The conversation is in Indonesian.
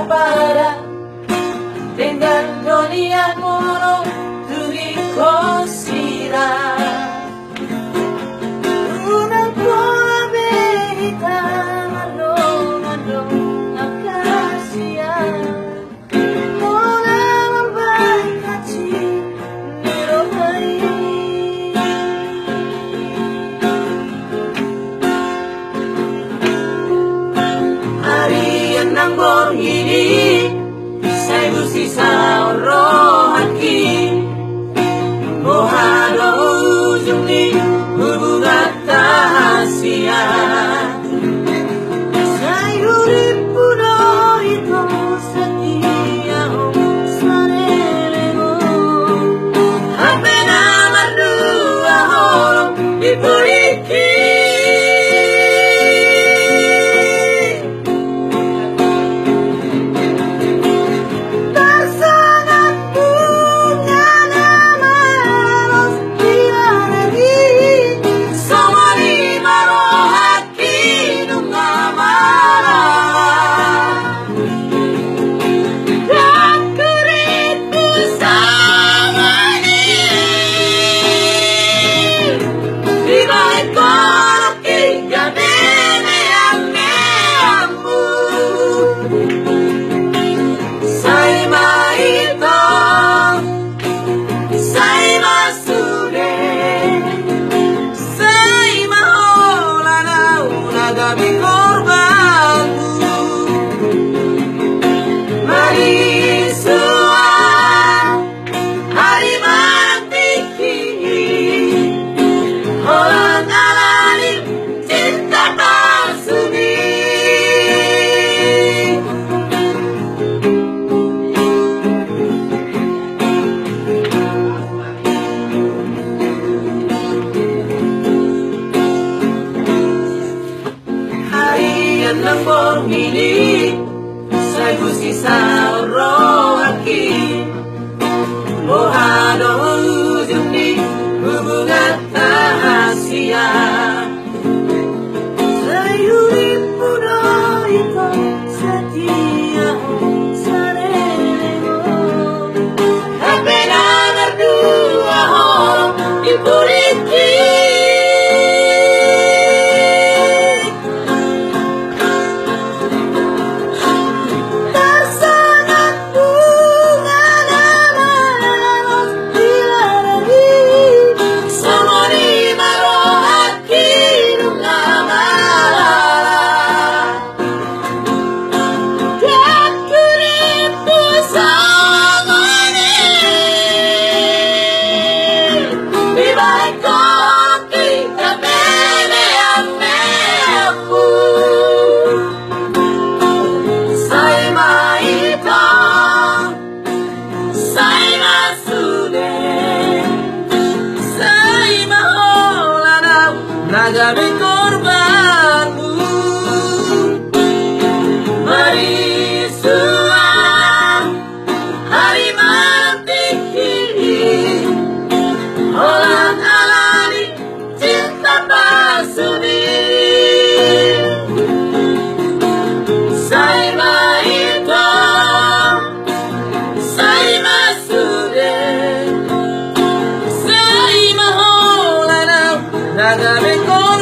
para tengando ni amor tu cosirá una pobrecita marrón acacia una mambaikachi nirohai harian ng borgini saya bersisa roh hati mohado ujung di hubungan rahasia saya urip puno itu setia sarelemo apena mardua holong diperiki ng borgini saya bersisa roh hati mohado ujung di hubungan rahasia saya urip puno itu setia sarelemo apena berdua holong diperiki Nagabi korbanmu Marisua hari mati Olang alani cinta pasuni Saya maito Saya masude Saya maholana Nagabi korbanmu